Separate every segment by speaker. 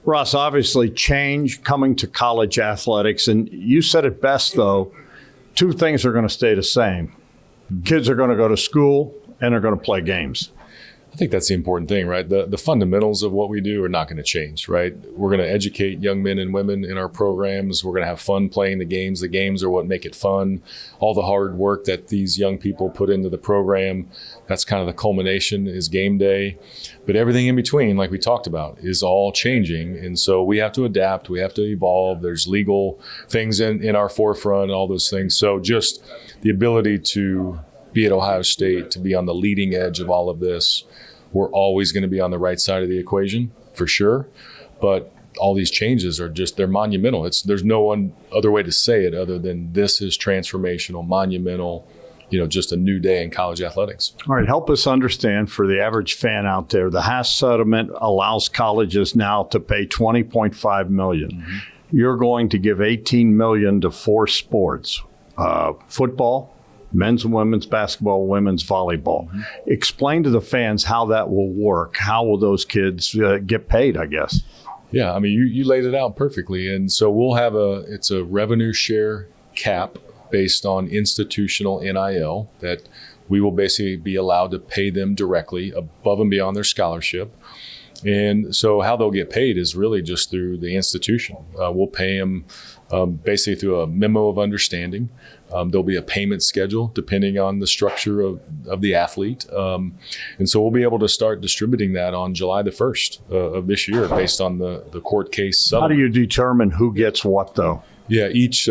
Speaker 1: Russ, obviously change coming to college athletics, and you said it best, though, two things are going to stay the same. Kids are going to go to school, and they're going to play games.
Speaker 2: I think that's the important thing, right? The fundamentals of what we do are not going to change, right? We're going to educate young men and women in our programs. We're going to have fun playing the games. The games are what make it fun. All the hard work that these young people put into the program, that's kind of the culmination is game day. But everything in between, like we talked about, is all changing. And so we have to adapt. We have to evolve. There's legal things in our forefront, all those things. So just the ability to be at Ohio State, to be on the leading edge of all of this. We're always going to be on the right side of the equation, for sure. But all these changes are just, they're monumental. There's no other way to say it other than this is transformational, monumental, just a new day in college athletics.
Speaker 1: All right, help us understand for the average fan out there, the Haas settlement allows colleges now to pay $20.5 million. Mm-hmm. You're going to give $18 million to 4 sports, football, men's and women's basketball, women's volleyball. Mm-hmm. Explain to the fans how that will work. How will those kids get paid, I guess?
Speaker 2: Yeah, I mean, you laid it out perfectly. And so we'll have it's a revenue share cap based on institutional NIL that we will basically be allowed to pay them directly above and beyond their scholarship. And so how they'll get paid is really just through the institution. We'll pay them basically through a memo of understanding. There'll be a payment schedule depending on the structure of the athlete. And so we'll be able to start distributing that on July the 1st of this year based on the court case settlement.
Speaker 1: How do you determine who gets what, though?
Speaker 2: Yeah, each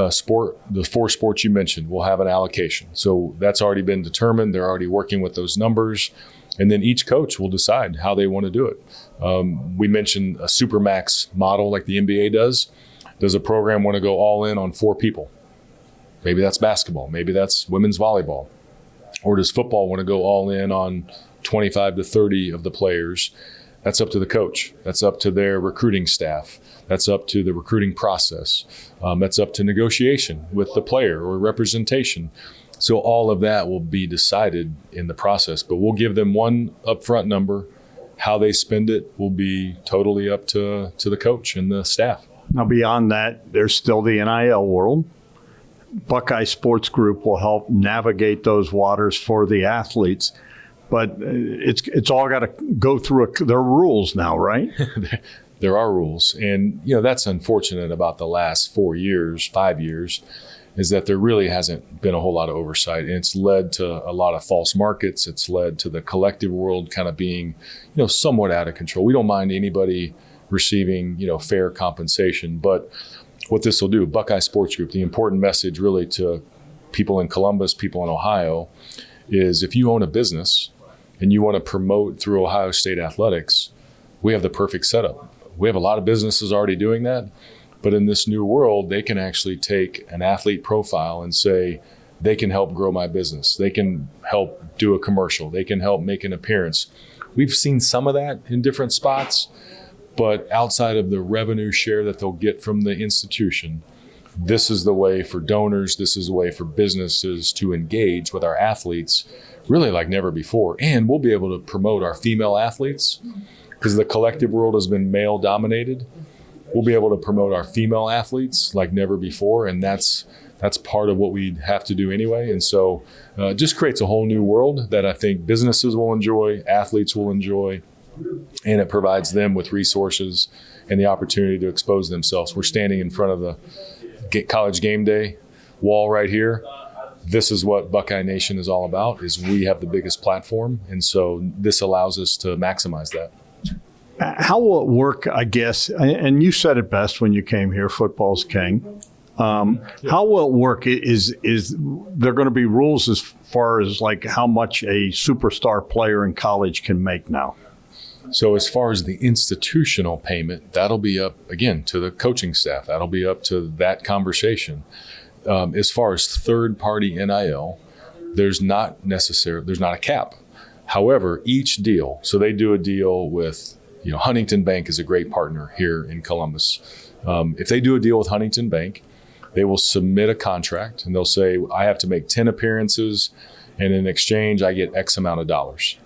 Speaker 2: sport, the 4 sports you mentioned, will have an allocation. So that's already been determined. They're already working with those numbers. And then each coach will decide how they want to do it. We mentioned a Supermax model like the NBA does. Does a program want to go all in on 4 people? Maybe that's basketball. Maybe that's women's volleyball. Or does football want to go all in on 25 to 30 of the players? That's up to the coach. That's up to their recruiting staff. That's up to the recruiting process. That's up to negotiation with the player or representation. So all of that will be decided in the process, but we'll give them one upfront number. How they spend it will be totally up to the coach and the staff.
Speaker 1: Now, beyond that, there's still the NIL world. Buckeye Sports Group will help navigate those waters for the athletes, but it's all got to go through there are rules now, right?
Speaker 2: There are rules, and that's unfortunate about the last 5 years. Is that there really hasn't been a whole lot of oversight. And it's led to a lot of false markets. It's led to the collective world kind of being, somewhat out of control. We don't mind anybody receiving, fair compensation. But what this will do, Buckeye Sports Group, the important message really to people in Columbus, people in Ohio, is if you own a business and you want to promote through Ohio State athletics, we have the perfect setup. We have a lot of businesses already doing that. But in this new world, they can actually take an athlete profile and say, they can help grow my business. They can help do a commercial. They can help make an appearance. We've seen some of that in different spots, but outside of the revenue share that they'll get from the institution, this is the way for donors, this is the way for businesses to engage with our athletes really like never before. And we'll be able to promote our female athletes because the collective world has been male dominated. We'll be able to promote our female athletes like never before, and that's part of what we have to do anyway. And so it just creates a whole new world that I think businesses will enjoy, athletes will enjoy, and it provides them with resources and the opportunity to expose themselves. We're standing in front of the college game day wall right here. This is what Buckeye Nation is all about, is we have the biggest platform, and so this allows us to maximize that.
Speaker 1: How will it work, I guess, and you said it best when you came here, football's king. How will it work? Is there going to be rules as far as like how much a superstar player in college can make now?
Speaker 2: So as far as the institutional payment, that'll be up, again, to the coaching staff. That'll be up to that conversation. As far as third-party NIL, there's not a cap. However, each deal, so they do a deal with, Huntington Bank is a great partner here in Columbus. If they do a deal with Huntington Bank, they will submit a contract and they'll say, I have to make 10 appearances and in exchange, I get X amount of dollars.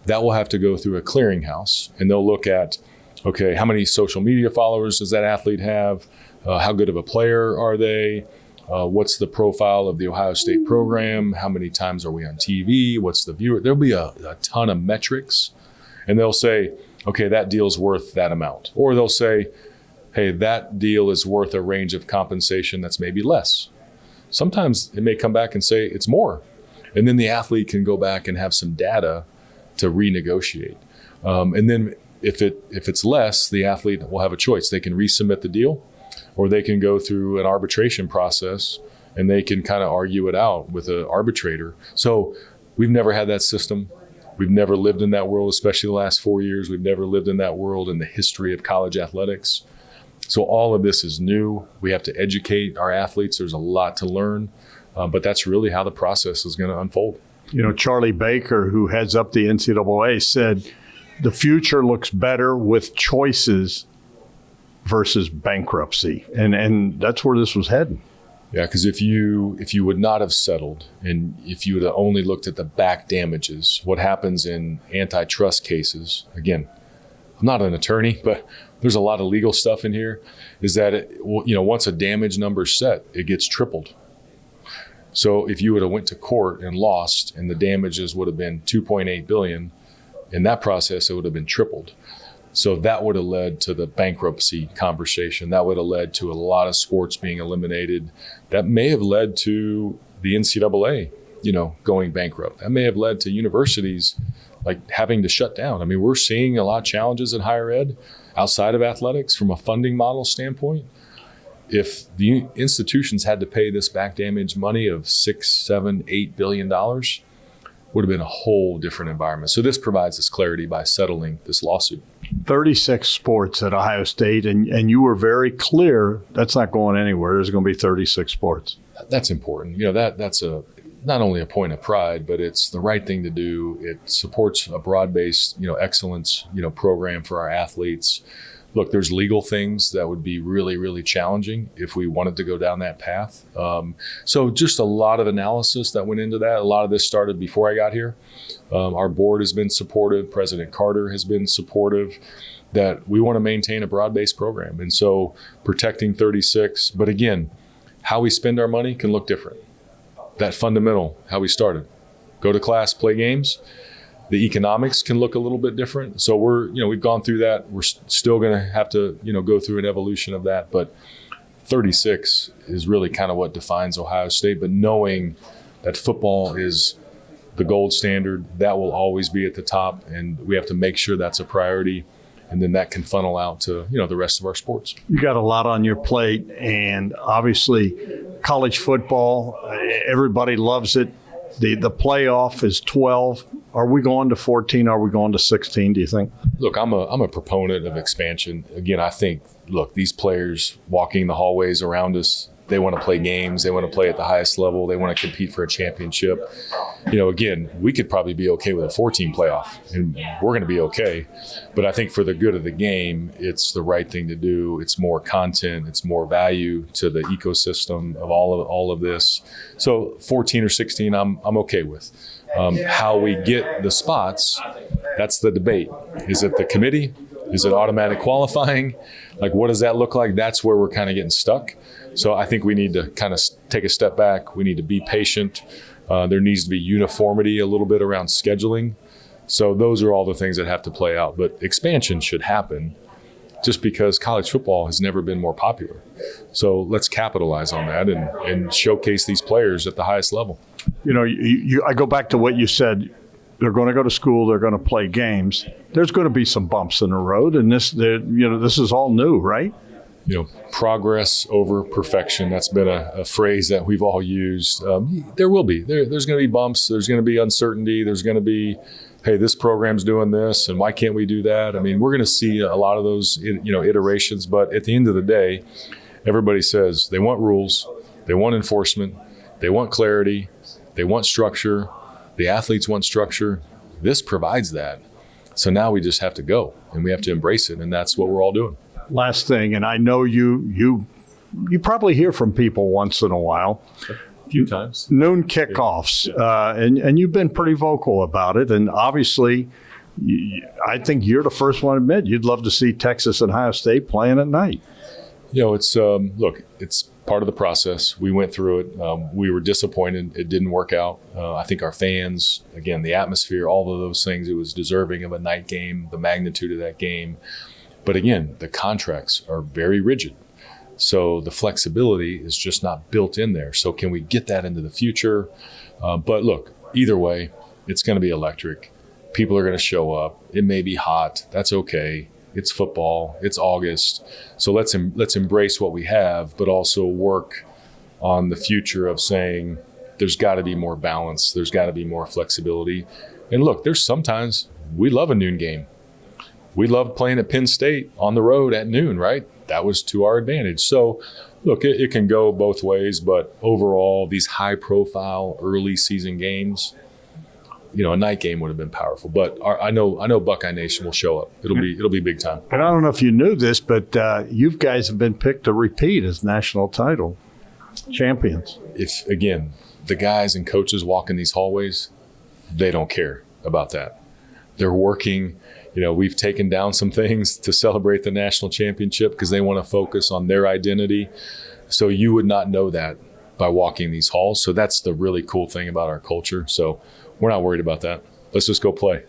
Speaker 2: That will have to go through a clearinghouse and they'll look at Okay, how many social media followers does that athlete have? How good of a player are they? What's the profile of the Ohio State program? How many times are we on TV? What's the viewer? There'll be a ton of metrics, and they'll say, okay, that deal's worth that amount. Or they'll say, hey, that deal is worth a range of compensation that's maybe less. Sometimes it may come back and say it's more. And then the athlete can go back and have some data to renegotiate. And then if it's less, the athlete will have a choice. They can resubmit the deal, or they can go through an arbitration process and they can kind of argue it out with an arbitrator. So we've never had that system. We've never lived in that world, especially the last 4 years. We've never lived in that world in the history of college athletics. So all of this is new. We have to educate our athletes. There's a lot to learn, but that's really how the process is going to unfold.
Speaker 1: You know, Charlie Baker, who heads up the NCAA, said the future looks better with choices versus bankruptcy. And that's where this was heading.
Speaker 2: Yeah, because if you would not have settled, and if you would have only looked at the back damages, what happens in antitrust cases, again, I'm not an attorney, but there's a lot of legal stuff in here, is that once a damage number is set, it gets tripled. So if you would have went to court and lost, and the damages would have been $2.8 billion, in that process, it would have been tripled. So that would have led to the bankruptcy conversation. That would have led to a lot of sports being eliminated. That may have led to the NCAA, going bankrupt. That may have led to universities like having to shut down. I mean, we're seeing a lot of challenges in higher ed outside of athletics from a funding model standpoint. If the institutions had to pay this back damage money of $6, $7, $8 billion, would have been a whole different environment. So this provides us clarity by settling this lawsuit. 36 sports at Ohio State, and you were very clear that's not going anywhere. There's going to be 36 sports. That's important. That's not only a point of pride, but it's the right thing to do. It supports a broad-based, excellence, program for our athletes. Look, there's legal things that would be really, really challenging if we wanted to go down that path. So just a lot of analysis that went into that. A lot of this started before I got here. Our board has been supportive. President Carter has been supportive that we want to maintain a broad-based program. And so protecting 36, but again, how we spend our money can look different. That fundamental, how we started, go to class, play games. The economics can look a little bit different. So we've gone through that. We're still going to have to, go through an evolution of that. But 36 is really kind of what defines Ohio State. But knowing that football is the gold standard, that will always be at the top. And we have to make sure that's a priority. And then that can funnel out to, the rest of our sports. You got a lot on your plate. And obviously, college football, everybody loves it. The playoff is 12. Are we going to 14? Are we going to 16, do you think? Look, I'm a proponent of expansion. Again, I think, these players walking the hallways around us, they want to play games. They want to play at the highest level. They want to compete for a championship. Again, we could probably be okay with a 14 playoff, and we're going to be okay. But I think for the good of the game, it's the right thing to do. It's more content. It's more value to the ecosystem of all of this. So 14 or 16, I'm okay with. How we get the spots, that's the debate. Is it the committee? Is it automatic qualifying? What does that look like? That's where we're kind of getting stuck. So I think we need to kind of take a step back. We need to be patient. There needs to be uniformity a little bit around scheduling. So those are all the things that have to play out. But expansion should happen just because college football has never been more popular. So let's capitalize on that and showcase these players at the highest level. I go back to what you said. They're going to go to school. They're going to play games. There's going to be some bumps in the road, and this is all new, right? Progress over perfection. That's been a phrase that we've all used. There will be. There's going to be bumps. There's going to be uncertainty. There's going to be, hey, this program's doing this, and why can't we do that? I mean, we're going to see a lot of those, iterations. But at the end of the day, everybody says they want rules, they want enforcement, they want clarity, they want structure. The athletes want structure. This provides that. So now we just have to go, and we have to embrace it, and that's what we're all doing. Last thing, and I know you probably hear from people once in a while. A few times. Noon kickoffs, and you've been pretty vocal about it. And obviously,
Speaker 1: I think you're the first one to admit you'd love to see Texas and Ohio State playing at night.
Speaker 2: It's look, it's part of the process. We went through it. We were disappointed. It didn't work out. I think our fans, again, the atmosphere, all of those things, it was deserving of a night game, the magnitude of that game. But again, the contracts are very rigid. So the flexibility is just not built in there. So can we get that into the future? But look, either way, it's going to be electric. People are going to show up. It may be hot. That's okay. It's football. It's August. So let's embrace what we have, but also work on the future of saying there's got to be more balance. There's got to be more flexibility. And look, there's sometimes we love a noon game. We loved playing at Penn State on the road at noon, right? That was to our advantage. So look, it can go both ways, but overall, these high-profile early season games, a night game would have been powerful. But I know Buckeye Nation will show up. It'll be big time.
Speaker 1: And I don't know if you knew this, but you guys have been picked to repeat as national title champions.
Speaker 2: If, again, the guys and coaches walk in these hallways, they don't care about that. They're working. We've taken down some things to celebrate the national championship because they want to focus on their identity. So you would not know that by walking these halls. So that's the really cool thing about our culture. So we're not worried about that. Let's just go play.